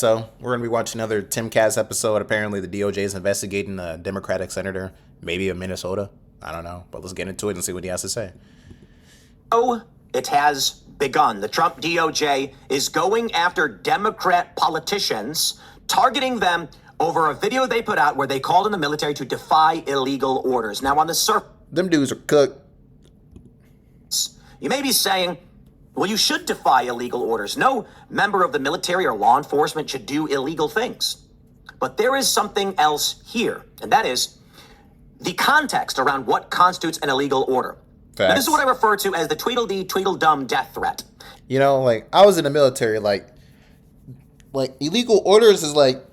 So we're gonna be watching another Timcast episode. Apparently, the DOJ is investigating a Democratic senator, maybe of Minnesota. I don't know, but let's get into it and see what he has to say. Oh, it has begun. The Trump DOJ is going after Democrat politicians, targeting them over a video they put out where they called on the military to defy illegal orders. Now, on the surface, Them dudes are cooked. you may be saying, well, you should defy illegal orders. No member of the military or law enforcement should do illegal things. But there is something else here, and that is the context around what constitutes an illegal order. Now, this is what I refer to as the Tweedledee Tweedledum death threat. You know, like I was in the military, like illegal orders is like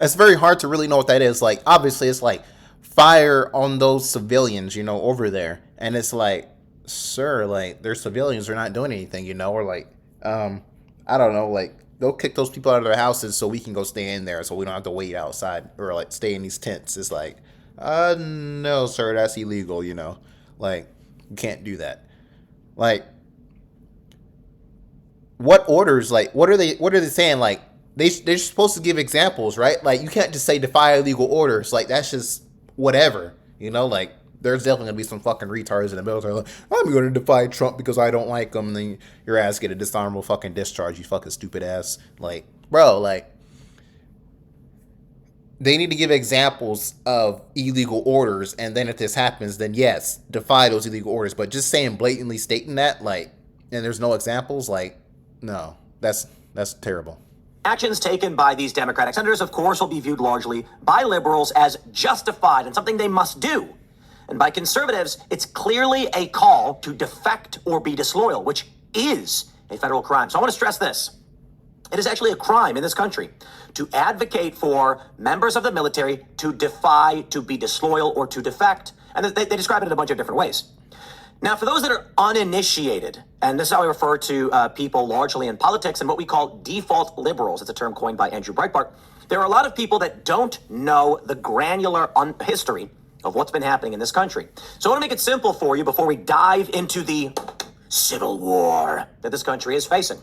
it's very hard to really know what that is. Like obviously it's like fire on those civilians, you know, over there. And it's like, sir, like they're civilians, they're not doing anything, you know, or like I don't know, like they'll kick those people out of their houses so we can go stay in there so we don't have to wait outside or like stay in these tents. It's like, no, sir, that's illegal, you know. Like, you can't do that. Like, what orders, like, what are they saying? Like, they're supposed to give examples, right? Like, you can't just say defy illegal orders. Like, that's just whatever, you know? Like, there's definitely gonna be some fucking retards in the military. Like, I'm gonna defy Trump because I don't like him, and then your ass get a dishonorable fucking discharge, you fucking stupid ass. Like, bro, like, they need to give examples of illegal orders, and then if this happens, then yes, defy those illegal orders. But just saying blatantly stating that, like, and there's no examples, like, no, that's terrible. Actions taken by these Democratic senators, of course, will be viewed largely by liberals as justified and something they must do. And by conservatives, it's clearly a call to defect or be disloyal, which is a federal crime. So I want to stress this. It is actually a crime in this country to advocate for members of the military to defy, to be disloyal, or to defect. And they describe it in a bunch of different ways. Now, for those that are uninitiated, and this is how I refer to people largely in politics and what we call default liberals, it's a term coined by Andrew Breitbart, there are a lot of people that don't know the granular history of what's been happening in this country. So I want to make it simple for you before we dive into the civil war that this country is facing.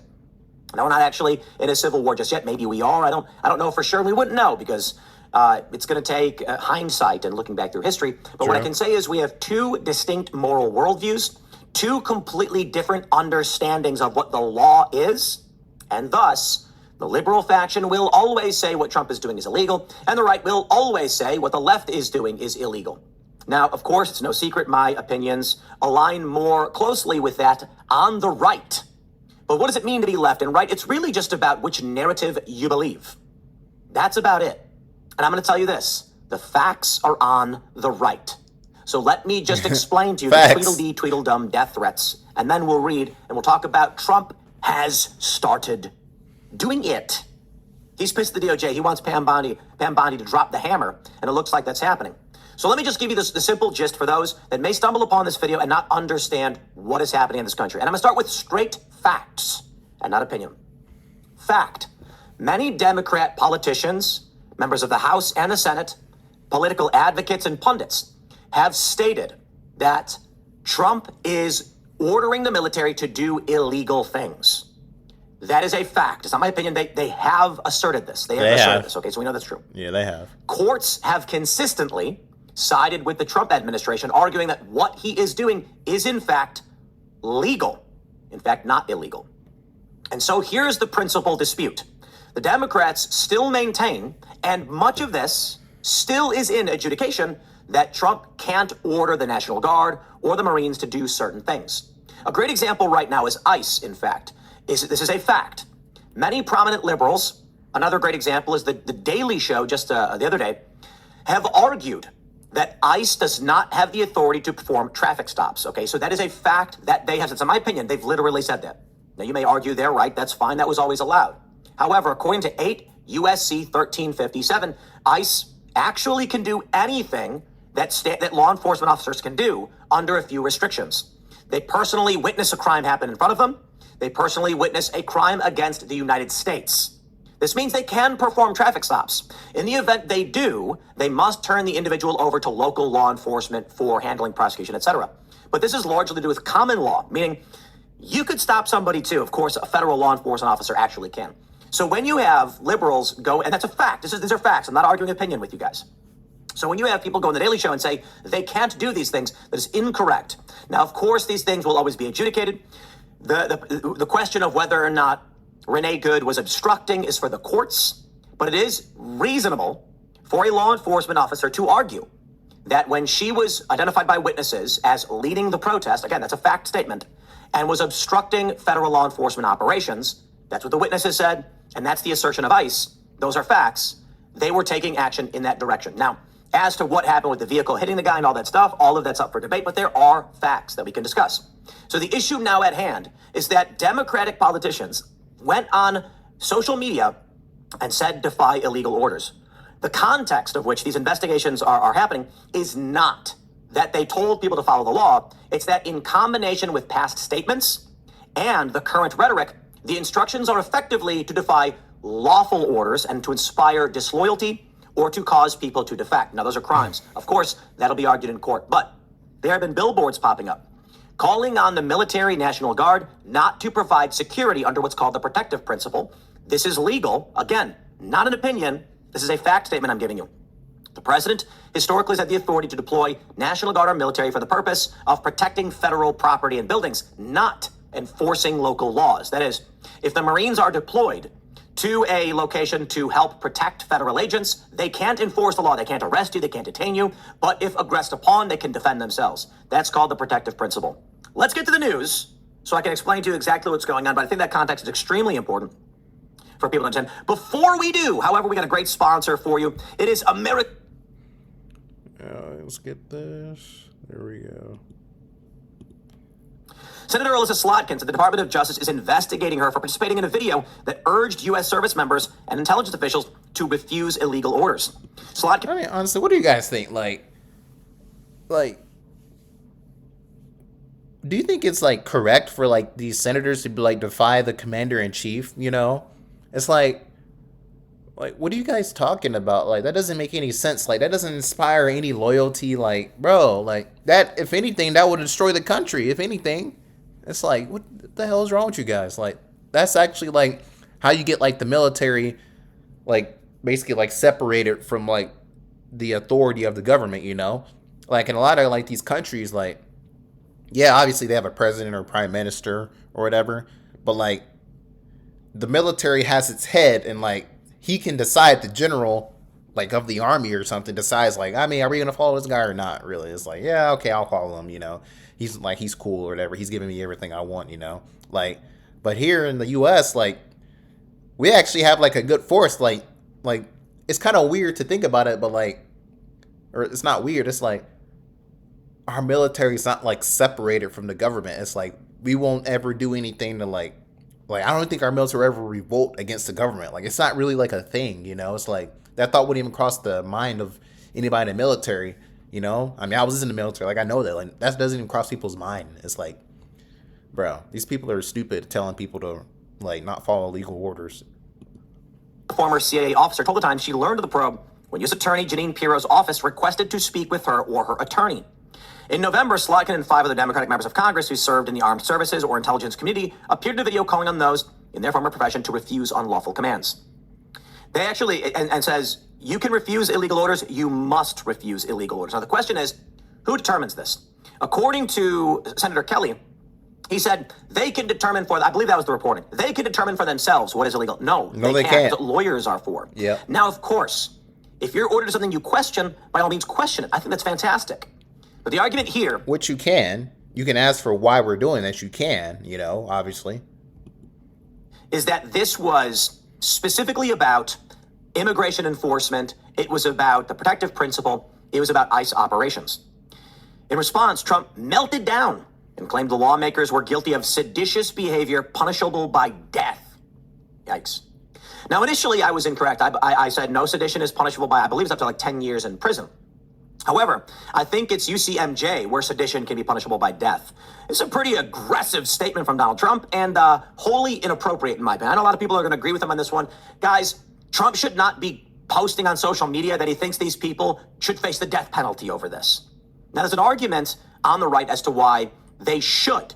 Now, we're not actually in a civil war just yet. Maybe we are. I don't know for sure. We wouldn't know because it's going to take hindsight and looking back through history. But what I can say is we have two distinct moral worldviews, two completely different understandings of what the law is, and thus the liberal faction will always say what Trump is doing is illegal, and the right will always say what the left is doing is illegal. Now, of course, it's no secret my opinions align more closely with that on the right. But what does it mean to be left and right? It's really just about which narrative you believe. That's about it. And I'm going to tell you this. The facts are on the right. So let me just explain to you the Tweedledee Tweedledum death threats. And then we'll read and we'll talk about Trump has started doing it. He's pissed the DOJ. He wants Pam Bondi to drop the hammer. And it looks like that's happening. So let me just give you the simple gist for those that may stumble upon this video and not understand what is happening in this country. And I'm going to start with straight facts and not opinion. Fact. Many Democrat politicians, members of the House and the Senate, political advocates and pundits have stated that Trump is ordering the military to do illegal things. That is a fact. It's not my opinion. They have asserted this. They have asserted this. Okay, so we know that's true. Yeah, they have. Courts have consistently sided with the Trump administration, arguing that what he is doing is, in fact, legal. In fact, not illegal. And so here's the principal dispute. The Democrats still maintain, and much of this still is in adjudication, that Trump can't order the National Guard or the Marines to do certain things. A great example right now is ICE, in fact. This is a fact. Many prominent liberals, another great example is the Daily Show just the other day, have argued that ICE does not have the authority to perform traffic stops. Okay, so that is a fact that they have said. So in my opinion, they've literally said that. Now, you may argue they're right. That's fine. That was always allowed. However, according to 8 USC 1357, ICE actually can do anything that law enforcement officers can do under a few restrictions. They personally witness a crime happen in front of them. They personally witness a crime against the United States. This means they can perform traffic stops. In the event they do, they must turn the individual over to local law enforcement for handling prosecution, etc. But this is largely to do with common law, meaning you could stop somebody too. Of course, a federal law enforcement officer actually can. So when you have liberals go, and that's a fact, these are facts, I'm not arguing opinion with you guys. So when you have people go on the Daily Show and say they can't do these things, that is incorrect. Now, of course, these things will always be adjudicated. The question of whether or not Renee Good was obstructing is for the courts, but it is reasonable for a law enforcement officer to argue that when she was identified by witnesses as leading the protest, again, that's a fact statement, and was obstructing federal law enforcement operations, that's what the witnesses said, and that's the assertion of ICE. Those are facts. They were taking action in that direction. Now, as to what happened with the vehicle hitting the guy and all that stuff, all of that's up for debate, but there are facts that we can discuss. So the issue now at hand is that Democratic politicians went on social media and said defy illegal orders. The context of which these investigations are happening is not that they told people to follow the law. It's that in combination with past statements and the current rhetoric, the instructions are effectively to defy lawful orders and to inspire disloyalty or to cause people to defect. Now, those are crimes. Of course, that'll be argued in court. But there have been billboards popping up calling on the military National Guard not to provide security under what's called the protective principle. This is legal. Again, not an opinion. This is a fact statement I'm giving you. The president historically has had the authority to deploy National Guard or military for the purpose of protecting federal property and buildings, not enforcing local laws. That is, if the Marines are deployed to a location to help protect federal agents, they can't enforce the law. They can't arrest you. They can't detain you. But if aggressed upon, they can defend themselves. That's called the protective principle. Let's get to the news so I can explain to you exactly what's going on. But I think that context is extremely important for people to understand. Before we do, however, we got a great sponsor for you. It is America. Let's get this. There we go. Senator Alyssa Slotkin said the Department of Justice is investigating her for participating in a video that urged U.S. service members and intelligence officials to refuse illegal orders. Slotkin. I mean, honestly, what do you guys think? Like, do you think it's like correct for like these senators to be like defy the commander in chief? You know, it's like, what are you guys talking about? Like, that doesn't make any sense. Like, that doesn't inspire any loyalty. Like, bro, like that, if anything, that would destroy the country. If anything, it's like, what the hell is wrong with you guys? Like, that's actually like how you get like the military, like basically like separated from like the authority of the government, you know? Like in a lot of like these countries, like, yeah, obviously they have a president or prime minister or whatever, but like the military has its head and like he can decide, the general like of the army or something decides like, I mean, are we going to follow this guy or not? Really? It's like, yeah, okay, I'll follow him, you know? He's cool or whatever. He's giving me everything I want, you know? Like, but here in the US, like, we actually have like a good force. Like it's kind of weird to think about it, but like, or it's not weird. It's like our military is not like separated from the government. It's like we won't ever do anything to like I don't think our military will ever revolt against the government. Like, it's not really like a thing, you know? It's like that thought wouldn't even cross the mind of anybody in the military, you know? I mean, I was in the military. Like, I know that. Like, that doesn't even cross people's mind. It's like, bro, these people are stupid telling people to like not follow legal orders. The former CIA officer told the Times she learned of the probe when U.S. Attorney Jeanine Pirro's office requested to speak with her or her attorney. In November, Slotkin and 5 other Democratic members of Congress who served in the armed services or intelligence community appeared in a video calling on those in their former profession to refuse unlawful commands. They actually, and says, you can refuse illegal orders, you must refuse illegal orders. Now, the question is, who determines this? According to Senator Kelly, he said they can determine I believe that was the reporting, they can determine for themselves what is illegal. No, they can't. That's what lawyers are for. Yeah. Now, of course, if you're ordered something you question, by all means question it. I think that's fantastic. But the argument here... Which you can ask for why we're doing this. You can, you know, obviously. Is that this was specifically about immigration enforcement. It was about the protective principle. It was about ICE operations. In response, Trump melted down and claimed the lawmakers were guilty of seditious behavior punishable by death. Yikes. Now, initially, I was incorrect. I said no sedition is punishable by, I believe it's up to like 10 years in prison. However, I think it's UCMJ where sedition can be punishable by death. It's a pretty aggressive statement from Donald Trump and wholly inappropriate in my opinion. I know a lot of people are going to agree with him on this one. Guys, Trump should not be posting on social media that he thinks these people should face the death penalty over this. Now, there's an argument on the right as to why they should.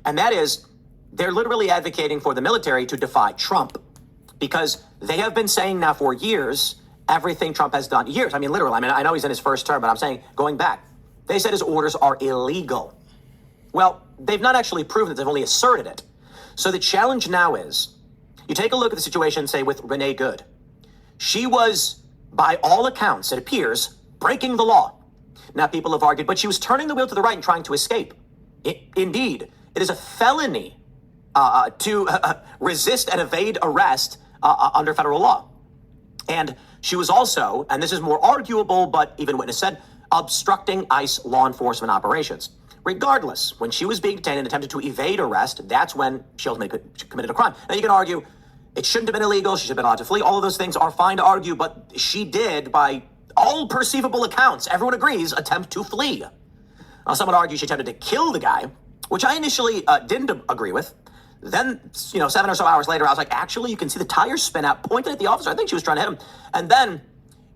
And that is, they're literally advocating for the military to defy Trump. because they have been saying now for years everything Trump has done. Years, I mean, literally. I mean, I know he's in his first term, but I'm saying going back, they said his orders are illegal. Well, they've not actually proven it, they've only asserted it. So the challenge now is, you take a look at the situation, say, with Renee Good. She was, by all accounts, it appears, breaking the law. Now, people have argued, but she was turning the wheel to the right and trying to escape. Indeed, it is a felony to resist and evade arrest under federal law. And she was also, and this is more arguable, but even witness said, obstructing ICE law enforcement operations. Regardless, when she was being detained and attempted to evade arrest, that's when she ultimately committed a crime. Now, you can argue it shouldn't have been illegal. She should have been allowed to flee. All of those things are fine to argue, but she did, by all perceivable accounts, everyone agrees, attempt to flee. Some would argue she attempted to kill the guy, which I initially didn't agree with. Then, 7 or so hours later, I was like, actually, you can see the tires spin out, pointed at the officer. I think she was trying to hit him. And then,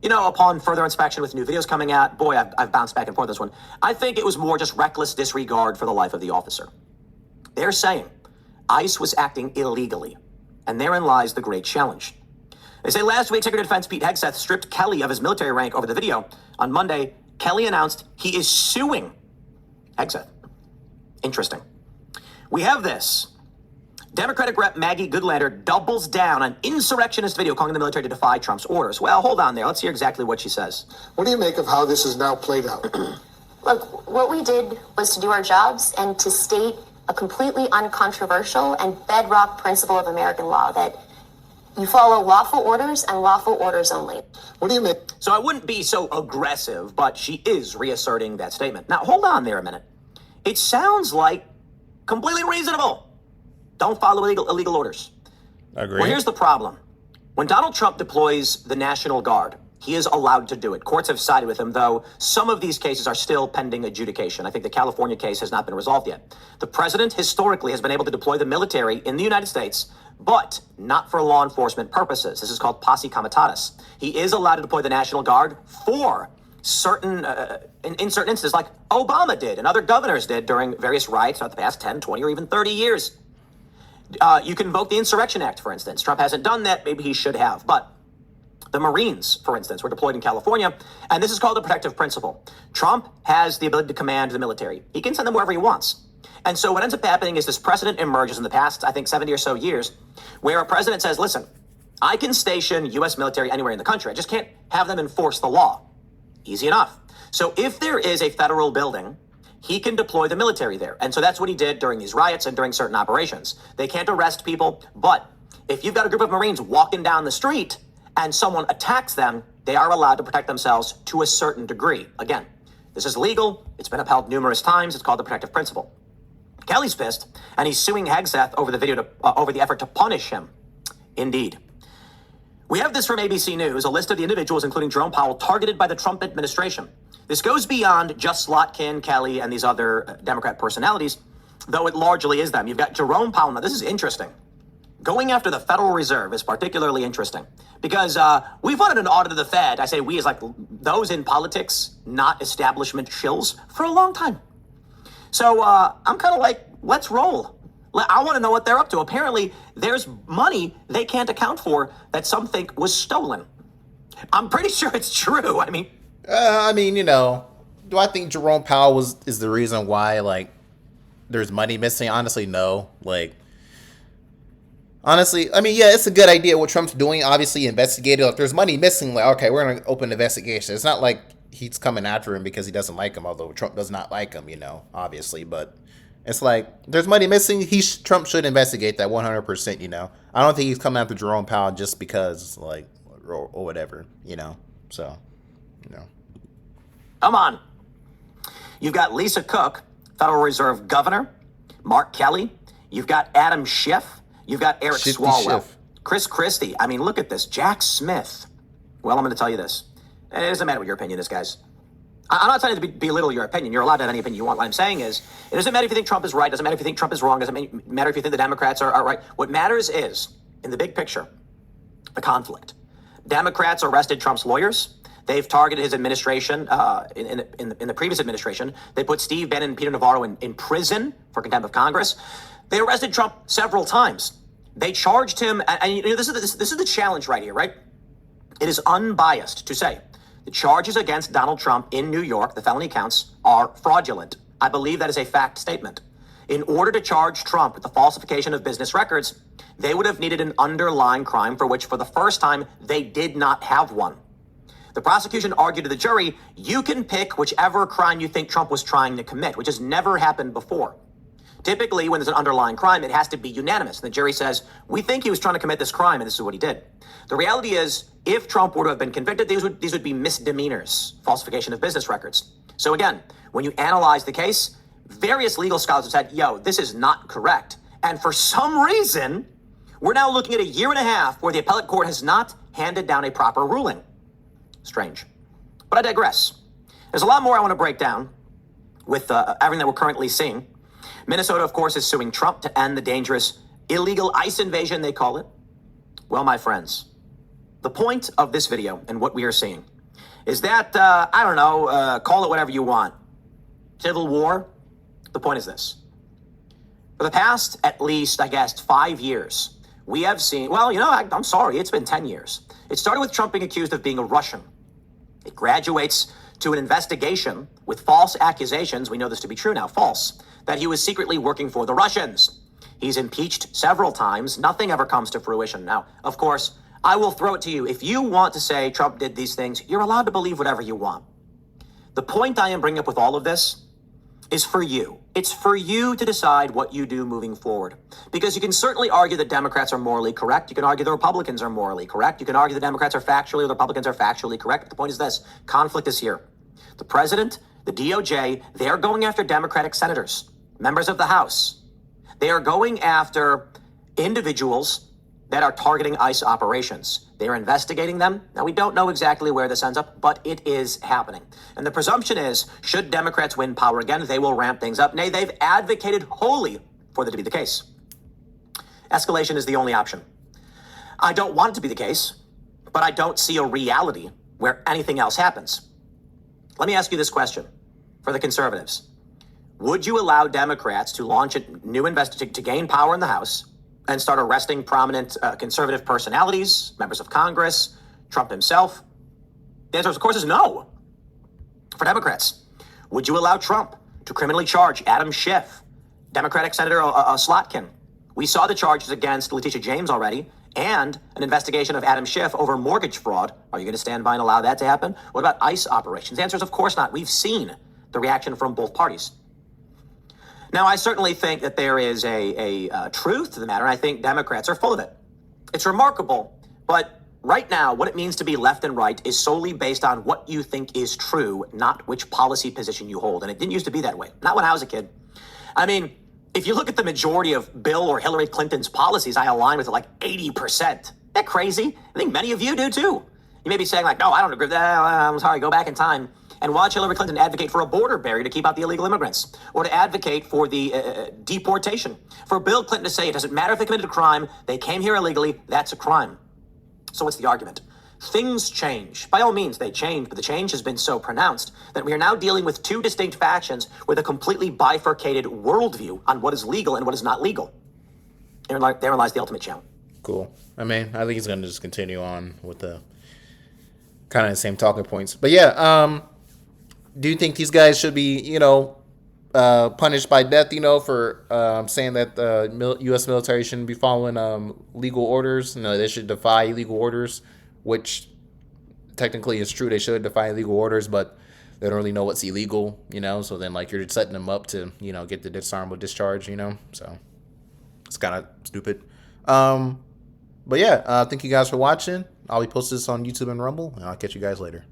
upon further inspection with new videos coming out, boy, I've bounced back and forth this one. I think it was more just reckless disregard for the life of the officer. They're saying ICE was acting illegally, and therein lies the great challenge. They say last week, Secretary of Defense Pete Hegseth stripped Kelly of his military rank over the video. On Monday, Kelly announced he is suing Hegseth. Interesting. We have this. Democratic Rep Maggie Goodlander doubles down on insurrectionist video calling the military to defy Trump's orders. Well, hold on there. Let's hear exactly what she says. What do you make of how this is now played out? Look, what we did was to do our jobs and to state a completely uncontroversial and bedrock principle of American law that you follow lawful orders and lawful orders only. What do you make? So I wouldn't be so aggressive, but she is reasserting that statement. Now, hold on there a minute. It sounds like completely reasonable. Don't follow illegal orders. Agree. Well, here's the problem. When Donald Trump deploys the National Guard, he is allowed to do it. Courts have sided with him, though some of these cases are still pending adjudication. I think the California case has not been resolved yet. The president historically has been able to deploy the military in the United States, but not for law enforcement purposes. This is called posse comitatus. He is allowed to deploy the National Guard for certain, in certain instances, like Obama did and other governors did during various riots throughout the past 10, 20, or even 30 years. You can invoke the Insurrection Act, for instance. Trump hasn't done that. Maybe he should have. But the Marines, for instance, were deployed in California, and this is called the protective principle. Trump has the ability to command the military. He can send them wherever he wants. And so what ends up happening is this precedent emerges in the past, I think, 70 or so years, where a president says, listen, I can station U.S. military anywhere in the country. I just can't have them enforce the law. Easy enough. So if there is a federal building, he can deploy the military there. And so that's what he did during these riots and during certain operations. They can't arrest people, but if you've got a group of Marines walking down the street and someone attacks them, they are allowed to protect themselves to a certain degree. Again, this is legal. It's been upheld numerous times. It's called the protective principle. Kelly's pissed, and he's suing Hegseth over the video over the effort to punish him. Indeed. We have this from ABC News, a list of the individuals, including Jerome Powell, targeted by the Trump administration. This goes beyond just Slotkin, Kelly, and these other Democrat personalities, though it largely is them. You've got Jerome Powell. Now, this is interesting. Going after the Federal Reserve is particularly interesting because we've wanted an audit of the Fed. I say we as like those in politics, not establishment shills, for a long time. So I'm kind of like, let's roll. I want to know what they're up to. Apparently, there's money they can't account for that some think was stolen. I'm pretty sure it's true. I mean, do I think Jerome Powell is the reason why, like, there's money missing? Honestly, no. Like, honestly, I mean, yeah, it's a good idea what Trump's doing. Obviously, investigated. Like, there's money missing. Like, okay, we're going to open an investigation. It's not like he's coming after him because he doesn't like him, although Trump does not like him, obviously. But it's like, there's money missing. Trump should investigate that 100%, I don't think he's coming after Jerome Powell just because, like, or whatever, So, Come on. You've got Lisa Cook, Federal Reserve Governor, Mark Kelly. You've got Adam Schiff. You've got Eric Swalwell. Chris Christie. I mean, look at this. Jack Smith. Well, I'm going to tell you this. And it doesn't matter what your opinion is, guys. I'm not trying to belittle your opinion. You're allowed to have any opinion you want. What I'm saying is, it doesn't matter if you think Trump is right. It doesn't matter if you think Trump is wrong. It doesn't matter if you think the Democrats are right. What matters is, in the big picture, the conflict. Democrats arrested Trump's lawyers. They've targeted his administration in the previous administration. They put Steve Bannon and Peter Navarro in prison for contempt of Congress. They arrested Trump several times. They charged him, and you know, this is the challenge right here, right? It is unbiased to say the charges against Donald Trump in New York, the felony counts, are fraudulent. I believe that is a fact statement. In order to charge Trump with the falsification of business records, they would have needed an underlying crime for which, for the first time, they did not have one. The prosecution argued to the jury, you can pick whichever crime you think Trump was trying to commit, which has never happened before. Typically, when there's an underlying crime, it has to be unanimous. And the jury says, we think he was trying to commit this crime, and this is what he did. The reality is, if Trump were to have been convicted, these would be misdemeanors, falsification of business records. So again, when you analyze the case, various legal scholars have said, yo, this is not correct. And for some reason, we're now looking at a year and a half where the appellate court has not handed down a proper ruling. Strange. But I digress. There's a lot more I want to break down with everything that we're currently seeing. Minnesota, of course, is suing Trump to end the dangerous illegal ICE invasion, they call it. Well, my friends, the point of this video and what we are seeing is that, I don't know, call it whatever you want. Civil war. The point is this. For the past, at least, I guess, 5 years, we have seen, well, you know, I'm sorry, it's been 10 years. It started with Trump being accused of being a Russian. It graduates to an investigation with false accusations, we know this to be true now, false, that he was secretly working for the Russians. He's impeached several times. Nothing ever comes to fruition. Now, of course, I will throw it to you. If you want to say Trump did these things, you're allowed to believe whatever you want. The point I am bringing up with all of this is for you. It's for you to decide what you do moving forward. Because you can certainly argue that Democrats are morally correct. You can argue the Republicans are morally correct. You can argue the Democrats are factually or the Republicans are factually correct. But the point is this. Conflict is here. The president, the DOJ, they're going after Democratic senators, members of the House. They are going after individuals that are targeting ICE operations. They're investigating them. Now, we don't know exactly where this ends up, but it is happening. And the presumption is, should Democrats win power again, they will ramp things up. Nay, they've advocated wholly for that to be the case. Escalation is the only option. I don't want it to be the case, but I don't see a reality where anything else happens. Let me ask you this question for the conservatives. Would you allow Democrats to launch a new investigation to gain power in the House and start arresting prominent conservative personalities, members of Congress, Trump himself? The answer, of course, is no. For Democrats, would you allow Trump to criminally charge Adam Schiff, Democratic Senator Slotkin? We saw the charges against Letitia James already, and an investigation of Adam Schiff over mortgage fraud. Are you going to stand by and allow that to happen? What about ICE operations? The answer is, of course not. We've seen the reaction from both parties. Now, I certainly think that there is a truth to the matter, and I think Democrats are full of it. It's remarkable, but right now, what it means to be left and right is solely based on what you think is true, not which policy position you hold. And it didn't used to be that way. Not when I was a kid. I mean, if you look at the majority of Bill or Hillary Clinton's policies, I align with it like 80%. Isn't that crazy? I think many of you do too. You may be saying like, no, I don't agree with that. I'm sorry, go back in time and watch Hillary Clinton advocate for a border barrier to keep out the illegal immigrants, or to advocate for the deportation. For Bill Clinton to say it doesn't matter if they committed a crime, they came here illegally, that's a crime. So what's the argument? Things change. By all means, they change, but the change has been so pronounced that we are now dealing with two distinct factions with a completely bifurcated worldview on what is legal and what is not legal. Therein lies the ultimate challenge. Cool. I mean, I think he's going to just continue on with the kind of the same talking points. But yeah, do you think these guys should be, punished by death, for saying that the U.S. military shouldn't be following legal orders? No, they should defy legal orders, which technically is true. They should defy legal orders, but they don't really know what's illegal, So then, you're setting them up to, get the disarmable discharge, So it's kind of stupid. But yeah, thank you guys for watching. I'll be posting this on YouTube and Rumble, and I'll catch you guys later.